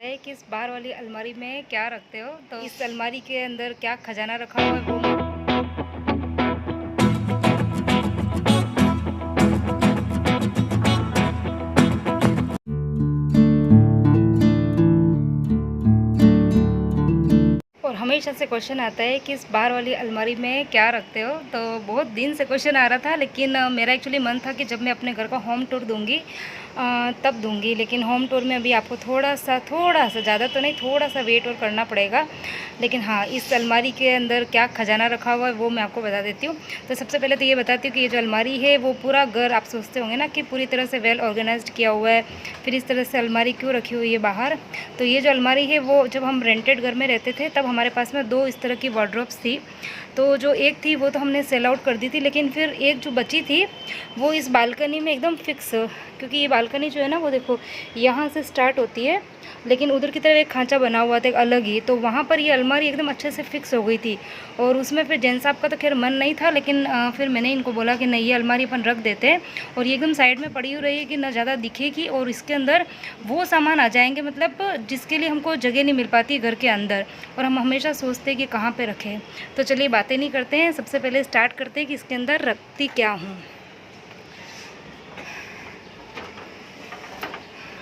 है कि इस बाहर वाली अलमारी में क्या रखते हो, तो इस अलमारी के अंदर क्या खजाना रखा हुआ है वो मैं और हमेशा से क्वेश्चन आता है कि इस बाहर वाली अलमारी में क्या रखते हो। तो बहुत दिन से क्वेश्चन आ रहा था, लेकिन मेरा एक्चुअली मन था कि जब मैं अपने घर का होम टूर दूंगी तब दूंगी। लेकिन होम टूर में अभी आपको थोड़ा सा ज़्यादा तो नहीं, थोड़ा सा वेट और करना पड़ेगा। लेकिन हाँ, इस अलमारी के अंदर क्या खजाना रखा हुआ है वो मैं आपको बता देती हूँ। तो सबसे पहले तो ये बताती हूँ कि ये जो अलमारी है वो पूरा घर, आप सोचते होंगे ना कि पूरी तरह से वेल ऑर्गेनाइज्ड किया हुआ है, फिर इस तरह से अलमारी क्यों रखी हुई है बाहर। तो ये जो अलमारी है वो जब हम रेंटेड घर में रहते थे तब हमारे पास में 2 इस तरह की वार्डरोब्स थी। तो जो एक थी वो तो हमने सेल आउट कर दी थी, लेकिन फिर एक जो बची थी वो इस बालकनी में एकदम फिक्स, क्योंकि ये बालकनी जो है ना वो देखो यहाँ से स्टार्ट होती है, लेकिन उधर की तरफ एक खांचा बना हुआ था एक अलग ही, तो वहाँ पर ये अलमारी एकदम अच्छे से फिक्स हो गई थी। और उसमें फिर जैन साहब का तो खैर मन नहीं था, लेकिन फिर मैंने इनको बोला कि नहीं, ये अलमारी अपन रख देते हैं और ये एकदम साइड में पड़ी हुई रहेगी, ना ज़्यादा दिखेगी और इसके अंदर वो सामान आ जाएंगे मतलब जिसके लिए हमको जगह नहीं मिल पाती घर के अंदर, और हम हमेशा सोचते हैं कि कहाँ पर रखें। तो चलिए बातें नहीं करते हैं, सबसे पहले स्टार्ट करते हैं कि इसके अंदर रखती क्या हूँ।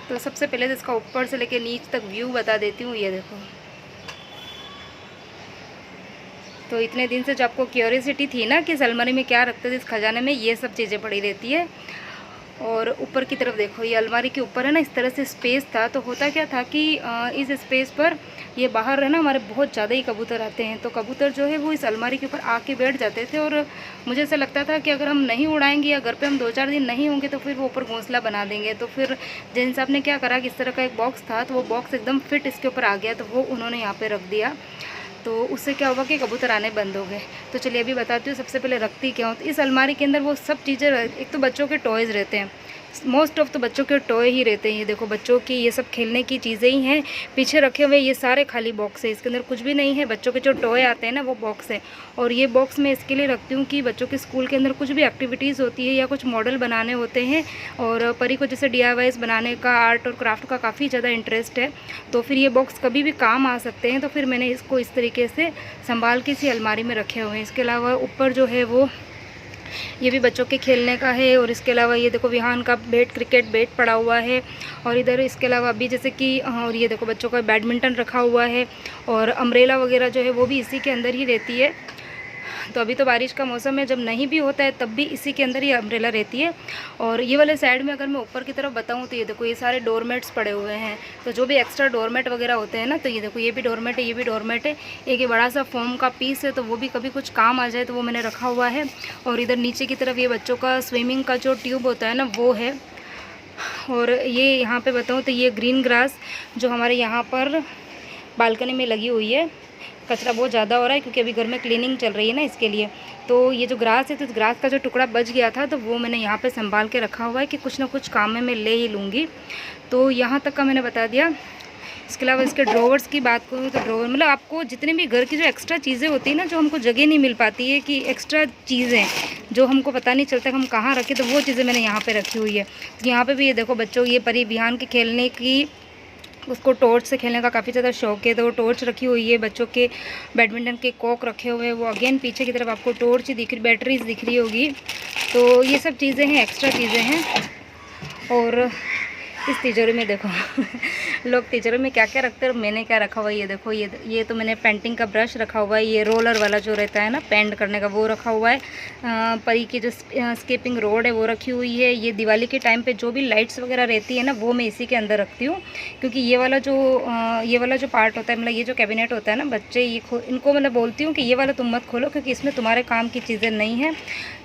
तो सबसे पहले तो इसका ऊपर से लेके नीचे तक व्यू बता देती हूँ। ये देखो, तो इतने दिन से जो आपको क्यूरियोसिटी थी ना कि इस अलमारी में क्या रखते थे इस खजाने में, ये सब चीज़ें पड़ी रहती है। और ऊपर की तरफ देखो, ये अलमारी के ऊपर है ना इस तरह से स्पेस था। तो होता क्या था कि इस स्पेस पर ये बाहर है ना हमारे बहुत ज़्यादा ही कबूतर आते हैं, तो कबूतर जो है वो इस अलमारी के ऊपर आके बैठ जाते थे। और मुझे ऐसा लगता था कि अगर हम नहीं उड़ाएंगे या घर पे हम 2-4 दिन नहीं होंगे तो फिर वो ऊपर घोंसला बना देंगे। तो फिर जैन साहब ने क्या करा कि इस तरह का एक बॉक्स था, तो वो बॉक्स एकदम फिट इसके ऊपर आ गया, तो वो उन्होंने यहाँ पर रख दिया। तो उससे क्या हुआ कि कबूतर आने बंद हो गए। तो चलिए अभी बताती हूँ सबसे पहले रखती क्या हूँ। तो इस अलमारी के अंदर वो सब चीज़ें, एक तो बच्चों के टॉयज़ रहते हैं, मोस्ट ऑफ तो बच्चों के टॉय ही रहते हैं। ये देखो बच्चों की ये सब खेलने की चीज़ें ही हैं, पीछे रखे हुए ये सारे खाली बॉक्स है, इसके अंदर कुछ भी नहीं है। बच्चों के जो टॉय आते हैं ना वो बॉक्स है, और ये बॉक्स मैं इसके लिए रखती हूँ कि बच्चों के स्कूल के अंदर कुछ भी एक्टिविटीज़ होती है या कुछ मॉडल बनाने होते हैं, और परी को जैसे DIYs बनाने का, आर्ट और क्राफ्ट का काफ़ी ज़्यादा इंटरेस्ट है, तो फिर ये बॉक्स कभी भी काम आ सकते हैं। तो फिर मैंने इसको इस तरीके से संभाल के इसी अलमारी में रखे हुए हैं। इसके अलावा ऊपर जो है वो ये भी बच्चों के खेलने का है, और इसके अलावा ये देखो विहान का बैट, क्रिकेट बैट पड़ा हुआ है। और इधर इसके अलावा अभी जैसे कि और ये देखो बच्चों का बैडमिंटन रखा हुआ है, और अम्ब्रेला वगैरह जो है वो भी इसी के अंदर ही रहती है। तो अभी तो बारिश का मौसम है, जब नहीं भी होता है तब भी इसी के अंदर ही अम्ब्रेला रहती है। और ये वाले साइड में अगर मैं ऊपर की तरफ बताऊँ तो ये देखो ये सारे डोरमेट्स पड़े हुए हैं। तो जो भी एक्स्ट्रा डोरमेट वगैरह होते हैं ना, तो ये देखो ये भी डोरमेट है, ये भी डोरमेट है। एक ये बड़ा सा फोम का पीस है, तो वो भी कभी कुछ काम आ जाए तो वो मैंने रखा हुआ है। और इधर नीचे की तरफ ये बच्चों का स्विमिंग का जो ट्यूब होता है ना वो है। और ये यहाँ पे बताऊँ तो ये ग्रीन ग्रास जो हमारे यहाँ पर बालकनी में लगी हुई है, कचरा बहुत ज़्यादा हो रहा है क्योंकि अभी घर में क्लीनिंग चल रही है ना, इसके लिए। तो ये जो ग्रास है, तो इस ग्रास का जो टुकड़ा बच गया था तो वो मैंने यहाँ पे संभाल के रखा हुआ है कि कुछ ना कुछ काम में मैं ले ही लूँगी। तो यहाँ तक का मैंने बता दिया। इसके अलावा इसके ड्रॉवर्स की बात करूँ तो ड्रॉवर मतलब आपको जितने भी घर की जो एक्स्ट्रा चीज़ें होती है ना, जो हमको जगह नहीं मिल पाती है, कि एक्स्ट्रा चीज़ें जो हमको पता नहीं चलता कि हम कहाँ रखें, तो वो चीज़ें मैंने यहाँ पे रखी हुई है। तो यहाँ पे भी ये देखो बच्चों, ये परी विहान के खेलने की, उसको टॉर्च से खेलने का काफ़ी ज़्यादा शौक है, तो वो टॉर्च रखी हुई है। बच्चों के बैडमिंटन के कॉक रखे हुए हैं, वो अगेन पीछे की तरफ आपको टॉर्च ही दिख रही, बैटरीज दिख रही होगी। तो ये सब चीज़ें हैं, एक्स्ट्रा चीज़ें हैं। और इस तिजोरी में देखो लोग तिजोरी में क्या क्या रखते हैं और मैंने क्या रखा हुआ है। ये देखो, ये तो मैंने पेंटिंग का ब्रश रखा हुआ है, ये रोलर वाला जो रहता है ना पेंट करने का वो रखा हुआ है। परी की जो स्केपिंग रोड है वो रखी हुई है। ये दिवाली के टाइम पे जो भी लाइट्स वगैरह रहती है ना वो मैं इसी के अंदर रखती हूँ, क्योंकि ये वाला जो पार्ट होता है, मतलब ये जो कैबिनेट होता है ना, बच्चे ये इनको मतलब बोलती हूँ कि ये वाला तुम मत खोलो, क्योंकि इसमें तुम्हारे काम की चीज़ें नहीं हैं।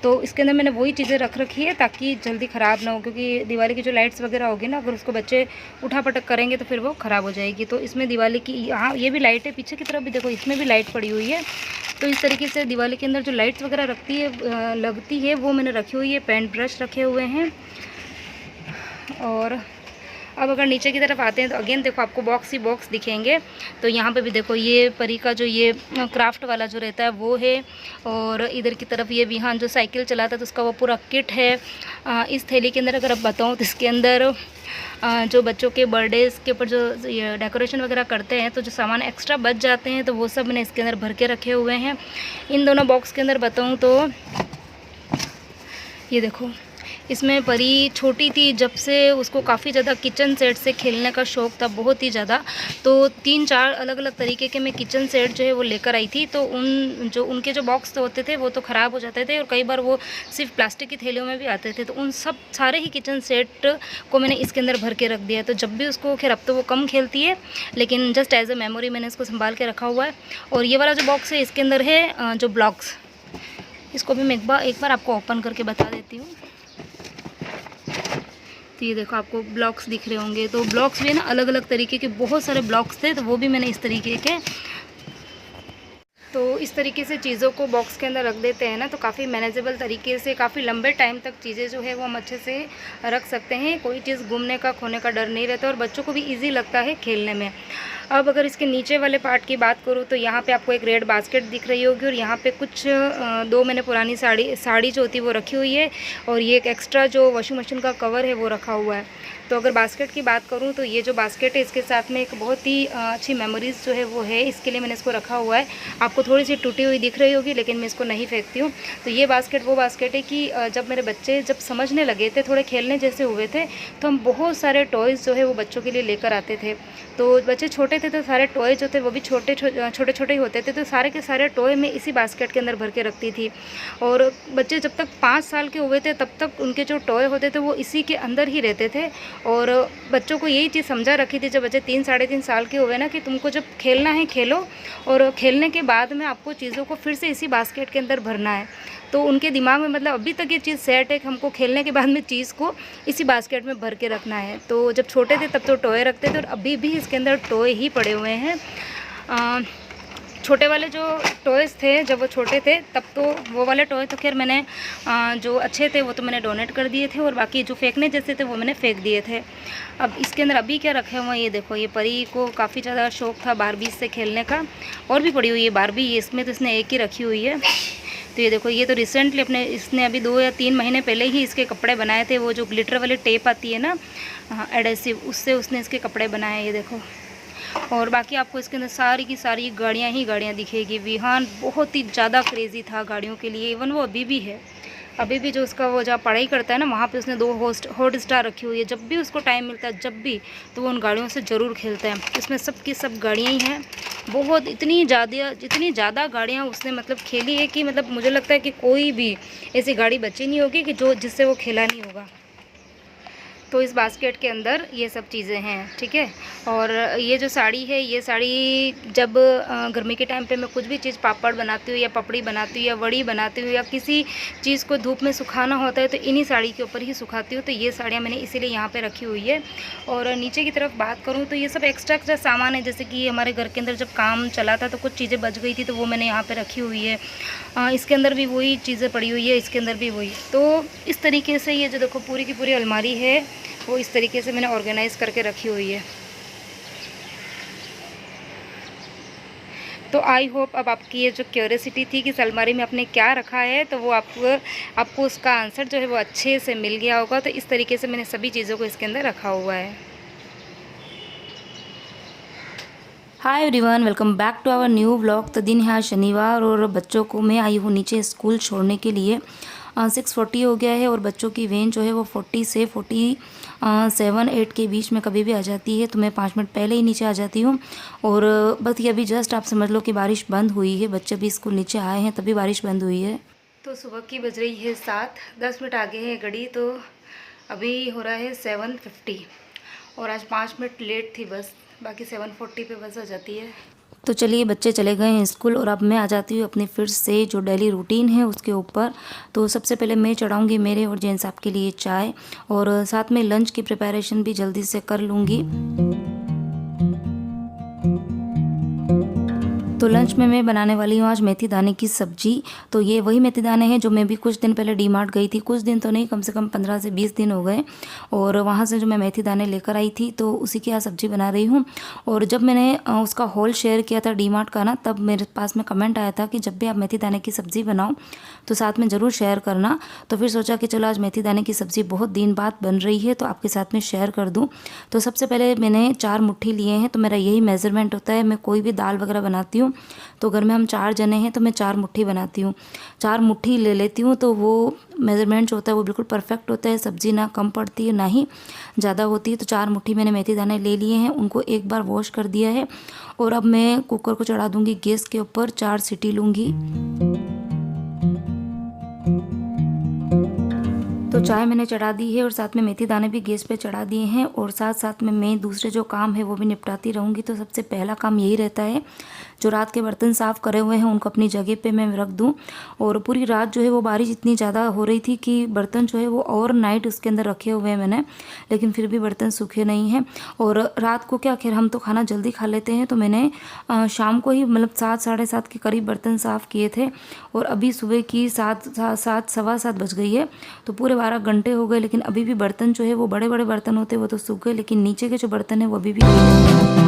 तो इसके अंदर मैंने वही चीज़ें रख रखी है ताकि जल्दी ख़राब ना हो, क्योंकि दिवाली की जो लाइट्स वगैरह होगी ना, अगर उसको बच्चे उठा पटक करेंगे तो फिर वो ख़राब हो जाएगी। तो इसमें दिवाली की, यहाँ ये भी लाइट है, पीछे की तरफ भी देखो इसमें भी लाइट पड़ी हुई है। तो इस तरीके से दिवाली के अंदर जो लाइट्स वगैरह लगती है वो मैंने रखी हुई है। पेंट ब्रश रखे हुए हैं। और अब अगर नीचे की तरफ आते हैं तो अगेन देखो आपको बॉक्स ही बॉक्स दिखेंगे। तो यहाँ पे भी देखो ये परी का जो ये क्राफ्ट वाला जो रहता है वो है, और इधर की तरफ ये विहान जो साइकिल चलाता है तो उसका वो पूरा किट है। इस थैली के अंदर अगर अब बताऊँ तो इसके अंदर जो बच्चों के बर्थडेज़ के ऊपर जो ये डेकोरेशन वगैरह करते हैं तो जो सामान एक्स्ट्रा बच जाते हैं तो वो सब मैंने इसके अंदर भर के रखे हुए हैं। इन दोनों बॉक्स के अंदर बताऊँ तो ये देखो, इसमें परी छोटी थी जब से उसको काफ़ी ज़्यादा किचन सेट से खेलने का शौक़ था, बहुत ही ज़्यादा। तो 3-4 अलग अलग तरीके के मैं किचन सेट जो है वो लेकर आई थी। तो उनके जो बॉक्स तो होते थे वो तो ख़राब हो जाते थे, और कई बार वो सिर्फ प्लास्टिक की थैलियों में भी आते थे। तो उन सब सारे ही किचन सेट को मैंने इसके अंदर भर के रख दिया। तो जब भी उसको, खैर अब तो वो कम खेलती है, लेकिन जस्ट एज अ मेमोरी मैंने इसको संभाल के रखा हुआ है। और ये वाला जो बॉक्स है इसके अंदर है जो ब्लॉक्स, इसको भी मैं एक बार आपको ओपन करके बता देती हूँ। तो ये देखो आपको ब्लॉक्स दिख रहे होंगे। तो ब्लॉक्स भी ना अलग अलग तरीके के बहुत सारे ब्लॉक्स थे, तो वो भी मैंने इस तरीके के, तो इस तरीके से चीज़ों को बॉक्स के अंदर रख देते हैं ना, तो काफ़ी मैनेजेबल तरीके से काफ़ी लंबे टाइम तक चीज़ें जो है वो हम अच्छे से रख सकते हैं। कोई चीज़ गुमने का, खोने का डर नहीं रहता, और बच्चों को भी ईजी लगता है खेलने में। अब अगर इसके नीचे वाले पार्ट की बात करूँ तो यहाँ पे आपको एक रेड बास्केट दिख रही होगी, और यहाँ पे कुछ 2 मैंने पुरानी साड़ी जो होती है वो रखी हुई है, और ये एक एक्स्ट्रा जो वॉशिंग मशीन का कवर है वो रखा हुआ है। तो अगर बास्केट की बात करूँ तो ये जो बास्केट है इसके साथ में एक बहुत ही अच्छी मेमोरीज़ जो है वो है, इसके लिए मैंने इसको रखा हुआ है। आपको थोड़ी सी टूटी हुई दिख रही होगी, लेकिन मैं इसको नहीं फेंकती हूँ। तो ये बास्केट वो बास्केट है कि जब मेरे बच्चे जब समझने लगे थे, थोड़े खेलने जैसे हुए थे, तो हम बहुत सारे टॉयज़ जो है वो बच्चों के लिए लेकर आते थे। तो बच्चे छोटे थे तो सारे टॉय जो थे वो भी छोटे छोटे ही होते थे। तो सारे के सारे टॉय मैं इसी बास्केट के अंदर भर के रखती थी। और बच्चे जब तक 5 साल के हुए थे तब तक उनके जो टॉय होते थे वो इसी के अंदर ही रहते थे। और बच्चों को यही चीज़ समझा रखी थी जब बच्चे 3-3.5 साल के हुए ना, कि तुमको जब खेलना है खेलो, और खेलने के बाद में आपको चीज़ों को फिर से इसी बास्केट के अंदर भरना है। तो उनके दिमाग में मतलब अभी तक ये चीज़ सेट है कि हमको खेलने के बाद में चीज़ को इसी बास्केट में भर के रखना है। तो जब छोटे थे तब तो टॉय रखते थे, और अभी भी इसके अंदर टॉय ही पड़े हुए हैं। छोटे वाले जो टॉयज़ थे जब वो छोटे थे तब तो वो वाले टॉय तो खैर मैंने जो अच्छे थे वो तो मैंने डोनेट कर दिए थे, और बाकी जो फेंकने जैसे थे वो मैंने फेंक दिए थे। अब इसके अंदर अभी क्या रखे हुए हैं ये देखो, ये परी को काफ़ी ज़्यादा शौक़ था बारबी से खेलने का, और भी पड़ी हुई है बारबी, ये इसमें तो इसने एक ही रखी हुई है। तो ये देखो, ये तो रिसेंटली इसने अभी 2 या 3 महीने पहले ही इसके कपड़े बनाए थे। वो जो ग्लिटर वाली टेप आती है ना, एडेसिव, उससे उसने इसके कपड़े बनाए, ये देखो। और बाकी आपको इसके अंदर सारी की सारी गाड़ियाँ ही गाड़ियाँ दिखेगी। विहान बहुत ही ज़्यादा क्रेज़ी था गाड़ियों के लिए, इवन वो अभी भी है। अभी भी जो उसका वो जहाँ पढ़ाई करता है ना, वहाँ पे उसने 2 हॉट स्टार रखी हुई है। जब भी उसको टाइम मिलता है, जब भी, तो वो उन गाड़ियों से ज़रूर खेलता है। इसमें सब की सब गाड़ियाँ ही हैं, बहुत इतनी ज़्यादा गाड़ियाँ उसने मतलब खेली है कि मतलब मुझे लगता है कि कोई भी ऐसी गाड़ी बची नहीं होगी कि जिससे वो खेला नहीं होगा। तो इस बास्केट के अंदर ये सब चीज़ें हैं, ठीक है। और ये जो साड़ी है, ये साड़ी जब गर्मी के टाइम पे मैं कुछ भी चीज़ पापड़ बनाती हूँ या पपड़ी बनाती हूँ या वड़ी बनाती हूँ या किसी चीज़ को धूप में सुखाना होता है तो इन्हीं साड़ी के ऊपर ही सुखाती हूँ। तो ये साड़ियाँ मैंने इसीलिए यहाँ पे रखी हुई है। और नीचे की तरफ बात करूँ तो ये सब एक्स्ट्रा सामान है, जैसे कि हमारे घर के अंदर जब काम चला था तो कुछ चीज़ें बच गई थी तो वो मैंने यहाँ पर रखी हुई है। इसके अंदर भी वही चीज़ें पड़ी हुई है, इसके अंदर भी वही। तो इस तरीके से ये जो देखो पूरी की पूरी अलमारी है वो इस तरीके से मैंने ऑर्गेनाइज़ करके रखी हुई है। तो आई होप अब आपकी ये जो क्यूरियोसिटी थी कि इस अलमारी में आपने क्या रखा है, तो वो आपको उसका आंसर जो है वो अच्छे से मिल गया होगा। तो इस तरीके से मैंने सभी चीज़ों को इसके अंदर रखा हुआ है। Hi everyone, welcome back to our new vlog. तो दिन है आज शनिवार और बच्चों को मैं आई हूँ नीचे स्कूल छोड़ने के लिए। 6:40 हो गया है और बच्चों की वैन जो है वो 40 से 47-8 के बीच में कभी भी आ जाती है। तो मैं 5 मिनट पहले ही नीचे आ जाती हूँ। और बस ये अभी जस्ट आप समझ लो कि बारिश बंद हुई है, बच्चे भी स्कूल नीचे आए हैं तभी बारिश बंद हुई है। तो सुबह की बज रही है 7, 10 मिनट आगे है घड़ी, तो अभी हो रहा है 7:50 और आज 5 मिनट लेट थी बस, बाकी 7:40 पे बस आ जाती है। तो चलिए बच्चे चले गए हैं स्कूल और अब मैं आ जाती हूँ अपनी फिर से जो डेली रूटीन है उसके ऊपर। तो सबसे पहले मैं चढ़ाऊँगी मेरे और जैन साहब के लिए चाय और साथ में लंच की प्रिपरेशन भी जल्दी से कर लूँगी। तो लंच में मैं बनाने वाली हूँ आज मेथी दाने की सब्जी। तो ये वही मेथी दाने हैं जो मैं भी कुछ दिन पहले डीमार्ट गई थी, कुछ दिन तो नहीं, कम से कम 15 से 20 दिन हो गए, और वहाँ से जो मैं मेथी दाने लेकर आई थी तो उसी की आज सब्जी बना रही हूँ। और जब मैंने उसका हॉल शेयर किया था डीमार्ट का ना, तब मेरे पास में कमेंट आया था कि जब भी आप मेथी दाने की सब्ज़ी बनाओ तो साथ में ज़रूर शेयर करना। तो फिर सोचा कि चलो आज मेथी दाने की सब्ज़ी बहुत दिन बाद बन रही है तो आपके साथ में शेयर कर दूँ। तो सबसे पहले मैंने 4 मुट्ठी लिए हैं, तो मेरा यही मेज़रमेंट होता है। मैं कोई भी दाल वगैरह बनाती हूँ तो घर में हम 4 जने हैं तो मैं 4 मुट्ठी बनाती हूँ, 4 मुट्ठी ले लेती हूँ। तो वो मेज़रमेंट जो होता है वो बिल्कुल परफेक्ट होता है, सब्ज़ी ना कम पड़ती है ना ही ज़्यादा होती है। तो 4 मुट्ठी मैंने मेथी दाने ले लिए हैं, उनको एक बार वॉश कर दिया है। और अब मैं कुकर को चढ़ा दूँगी गैस के ऊपर, 4 सीटी लूँगी। तो चाय मैंने चढ़ा दी है और साथ में मेथी दाने भी गैस पे चढ़ा दिए हैं, और साथ साथ में मैं दूसरे जो काम है वो भी निपटाती रहूँगी। तो सबसे पहला काम यही रहता है, जो रात के बर्तन साफ़ करे हुए हैं उनको अपनी जगह पे मैं रख दूँ। और पूरी रात जो है वो बारिश इतनी ज़्यादा हो रही थी कि बर्तन जो है वो ओवरनाइट उसके अंदर रखे हुए हैं मैंने, लेकिन फिर भी बर्तन सूखे नहीं हैं। और रात को क्या, खैर हम तो खाना जल्दी खा लेते हैं, तो मैंने शाम को ही मतलब 7 साढ़े 7 के करीब बर्तन साफ़ किए थे, और अभी सुबह की 7 सवा 7 बज गई है। तो पूरे 12 घंटे हो गए, लेकिन अभी भी बर्तन जो है वो बड़े बड़े बर्तन होते हैं वो तो सूख गए, लेकिन नीचे के जो बर्तन है वो अभी भी गीले हैं।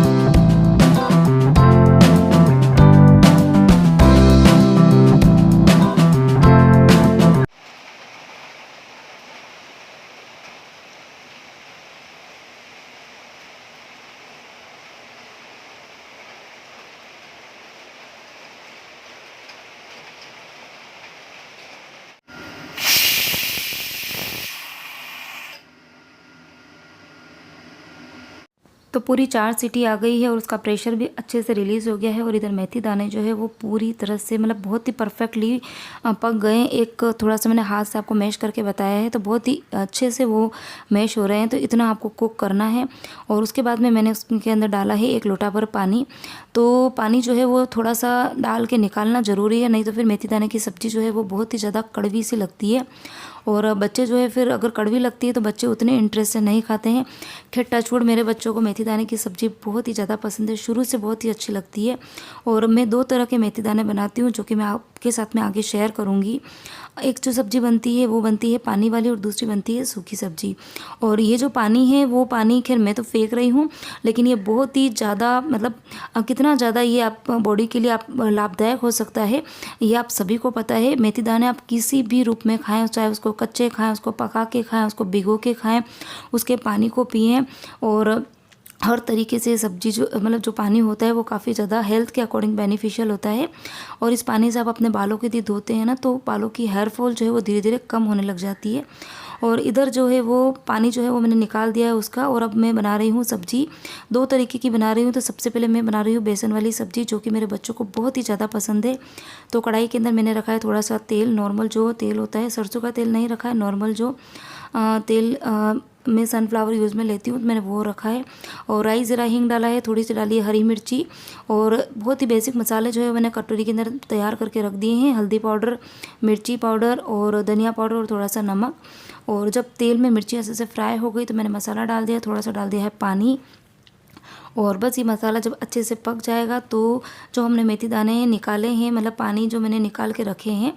तो पूरी 4 सीटी आ गई है और उसका प्रेशर भी अच्छे से रिलीज़ हो गया है। और इधर मेथी दाने जो है वो पूरी तरह से मतलब बहुत ही परफेक्टली पक गए। एक थोड़ा सा मैंने हाथ से आपको मैश करके बताया है, तो बहुत ही अच्छे से वो मैश हो रहे हैं। तो इतना आपको कुक करना है। और उसके बाद में मैंने उसके अंदर डाला है 1 लोटा भर पानी। तो पानी जो है वो थोड़ा सा डाल के निकालना ज़रूरी है, नहीं तो फिर मेथी दाने की सब्ज़ी जो है वो बहुत ही ज़्यादा कड़वी सी लगती है। और बच्चे जो है फिर अगर कड़वी लगती है तो बच्चे उतने इंटरेस्ट से नहीं खाते हैं। खैर टचवुड मेरे बच्चों को मेथी दाने की सब्ज़ी बहुत ही ज़्यादा पसंद है, शुरू से बहुत ही अच्छी लगती है। और मैं 2 तरह के मेथी दाने बनाती हूँ जो कि मैं आपके साथ में आगे शेयर करूँगी। एक जो सब्ज़ी बनती है वो बनती है पानी वाली, और दूसरी बनती है सूखी सब्ज़ी। और ये जो पानी है वो पानी खैर मैं तो फेंक रही हूँ, लेकिन ये बहुत ही ज़्यादा मतलब कितना ज़्यादा ये आप बॉडी के लिए आप लाभदायक हो सकता है ये आप सभी को पता है। मेथी दाने आप किसी भी रूप में खाएं, चाहे उसको कच्चे खाएं, उसको पका के खाएं, उसको भिगो के खाएं, उसके पानी को पिएं। और हर तरीके से सब्जी जो मतलब जो पानी होता है वो काफ़ी ज़्यादा हेल्थ के अकॉर्डिंग बेनिफिशियल होता है। और इस पानी से आप अपने बालों के यदि धोते हैं ना, तो बालों की हेयर फॉल जो है वो धीरे धीरे कम होने लग जाती है। और इधर जो है वो पानी जो है वो मैंने निकाल दिया है उसका। और अब मैं बना रही हूँ सब्जी, 2 तरीके की बना रही हूँ। तो सबसे पहले मैं बना रही हूँ बेसन वाली सब्जी, जो कि मेरे बच्चों को बहुत ही ज़्यादा पसंद है। तो कढ़ाई के अंदर मैंने रखा है थोड़ा सा तेल, नॉर्मल जो तेल होता है, सरसों का तेल नहीं रखा है, नॉर्मल जो तेल मैं सनफ्लावर यूज़ में लेती हूँ, तो मैंने वो रखा है। और राई ज़रा हींग डाला है, थोड़ी सी डाली है हरी मिर्ची, और बहुत ही बेसिक मसाले जो है मैंने कटोरी के अंदर तैयार करके रख दिए हैं। हल्दी पाउडर, मिर्ची पाउडर और धनिया पाउडर और थोड़ा सा नमक। और जब तेल में मिर्ची ऐसे से फ्राई हो गई तो मैंने मसाला डाल दिया, थोड़ा सा डाल दिया है पानी। और बस ये मसाला जब अच्छे से पक जाएगा तो जो हमने मेथी दाने निकाले हैं, मतलब पानी जो मैंने निकाल के रखे हैं,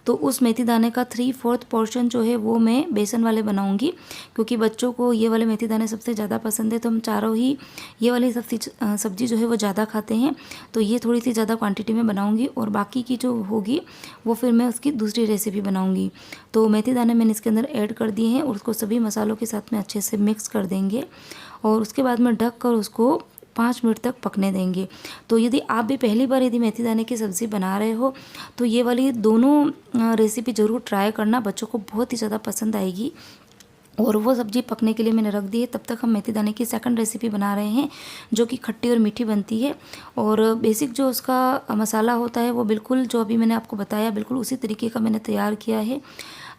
तो उस मेथी दाने का 3/4 पोर्शन जो है वो मैं बेसन वाले बनाऊंगी, क्योंकि बच्चों को ये वाले मेथी दाने सबसे ज़्यादा पसंद है। तो हम चारों ही ये वाली सब्ज़ी जो है वो ज़्यादा खाते हैं, तो ये थोड़ी सी ज़्यादा क्वांटिटी में बनाऊंगी। और बाकी की जो होगी वो फिर मैं उसकी दूसरी रेसिपी बनाऊंगी। तो मेथी दाने मैंने इसके अंदर ऐड कर दिए हैं और उसको सभी मसालों के साथ में अच्छे से मिक्स कर देंगे। और उसके बाद में ढक कर उसको 5 मिनट तक पकने देंगे। तो यदि आप भी पहली बार यदि मेथी दाने की सब्ज़ी बना रहे हो तो ये वाली दोनों रेसिपी ज़रूर ट्राई करना, बच्चों को बहुत ही ज़्यादा पसंद आएगी। और वो सब्ज़ी पकने के लिए मैंने रख दी है। तब तक हम मेथी दाने की सेकंड रेसिपी बना रहे हैं, जो कि खट्टी और मीठी बनती है। और बेसिक जो उसका मसाला होता है वो बिल्कुल जो अभी मैंने आपको बताया बिल्कुल उसी तरीके का मैंने तैयार किया है।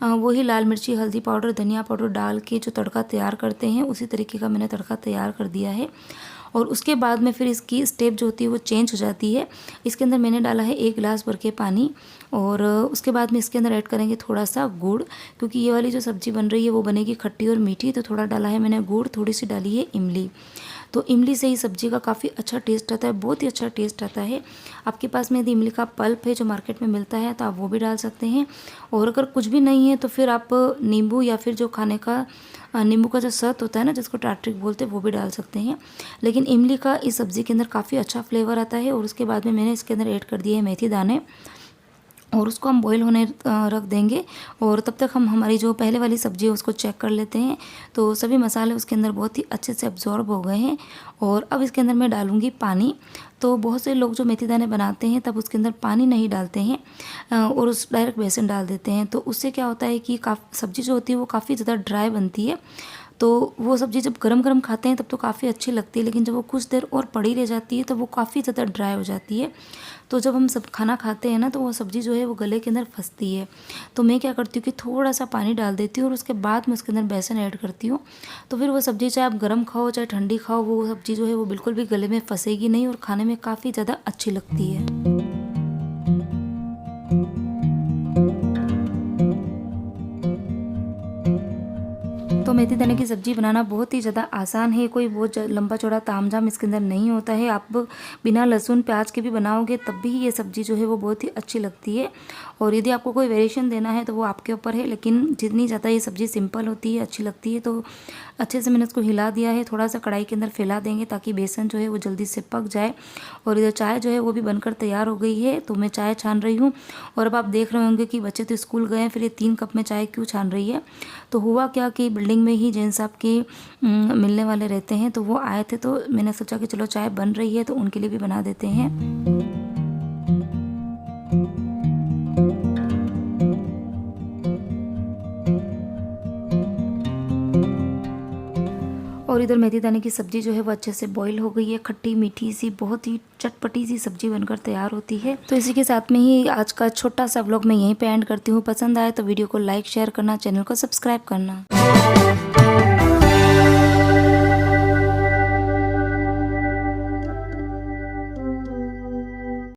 वही लाल मिर्ची, हल्दी पाउडर, धनिया पाउडर डाल के जो तड़का तैयार करते हैं उसी तरीके का मैंने तड़का तैयार कर दिया है। और उसके बाद में फिर इसकी स्टेप जो होती है वो चेंज हो जाती है। इसके अंदर मैंने डाला है 1 गिलास भर के पानी। और उसके बाद में इसके अंदर ऐड करेंगे थोड़ा सा गुड़, क्योंकि ये वाली जो सब्ज़ी बन रही है वो बनेगी खट्टी और मीठी, तो थोड़ा डाला है मैंने गुड़, थोड़ी सी डाली है इमली। तो इमली से ही सब्ज़ी का काफ़ी अच्छा टेस्ट आता है, बहुत ही अच्छा टेस्ट आता है। आपके पास में यदि इमली का पल्प है जो मार्केट में मिलता है तो आप वो भी डाल सकते हैं। और अगर कुछ भी नहीं है तो फिर आप नींबू या फिर जो खाने का नींबू का जो सत होता है ना, जिसको टाटरिक बोलते हैं, वो भी डाल सकते हैं। लेकिन इमली का इस सब्ज़ी के अंदर काफ़ी अच्छा फ्लेवर आता है। और उसके बाद में मैंने इसके अंदर ऐड कर दिए हैं मेथी दाने और उसको हम बॉईल होने रख देंगे। और तब तक हम हमारी जो पहले वाली सब्ज़ी है उसको चेक कर लेते हैं। तो सभी मसाले उसके अंदर बहुत ही अच्छे से अब्जॉर्ब हो गए हैं। और अब इसके अंदर मैं डालूँगी पानी। तो बहुत से लोग जो मेथी दाने बनाते हैं तब उसके अंदर पानी नहीं डालते हैं और उस डायरेक्ट बेसन डाल देते हैं। तो उससे क्या होता है कि सब्ज़ी जो होती है वो काफ़ी ज़्यादा ड्राई बनती है। तो वो सब्ज़ी जब गरम गरम खाते हैं तब तो काफ़ी अच्छी लगती है, लेकिन जब वो कुछ देर और पड़ी रह जाती है तो वो काफ़ी ज़्यादा ड्राई हो जाती है। तो जब हम सब खाना खाते हैं ना तो वो सब्ज़ी जो है वो गले के अंदर फंसती है। तो मैं क्या करती हूँ कि थोड़ा सा पानी डाल देती हूँ और उसके बाद मैं उसके अंदर बेसन ऐड करती हूँ। तो फिर वो सब्ज़ी चाहे आप गरम खाओ चाहे ठंडी खाओ, वो सब्ज़ी जो है वो बिल्कुल भी गले में फंसेगी नहीं और खाने में काफ़ी ज़्यादा अच्छी लगती है। तो मेथी दाने की सब्ज़ी बनाना बहुत ही ज़्यादा आसान है, कोई बहुत लंबा चौड़ा तामझाम इसके अंदर नहीं होता है। आप बिना लहसुन प्याज के भी बनाओगे तब भी ये सब्ज़ी जो है वो बहुत ही अच्छी लगती है। और यदि आपको कोई वेरिएशन देना है तो वो आपके ऊपर है, लेकिन जितनी ज़्यादा ये सब्ज़ी सिंपल होती है, अच्छी लगती है। तो अच्छे से मैंने इसको हिला दिया है, थोड़ा सा कढ़ाई के अंदर फैला देंगे ताकि बेसन जो है वो जल्दी से पक जाए। और इधर चाय जो है वो भी बनकर तैयार हो गई है, तो मैं चाय छान रही हूँ। और अब आप देख रहे होंगे कि बच्चे तो स्कूल गए हैं, फिर ये 3 कप में चाय क्यों छान रही है। तो हुआ क्या कि बिल्डिंग में ही जैन साहब के मिलने वाले रहते हैं, तो वो आए थे, तो मैंने सोचा कि चलो चाय बन रही है तो उनके लिए भी बना देते हैं। और इधर मेथी दाने की सब्ज़ी जो है वो अच्छे से बॉईल हो गई है, खट्टी मीठी सी बहुत ही चटपटी सी सब्ज़ी बनकर तैयार होती है। तो इसी के साथ में ही आज का छोटा सा व्लॉग मैं यहीं पे एंड करती हूँ। पसंद आए तो वीडियो को लाइक शेयर करना, चैनल को सब्सक्राइब करना।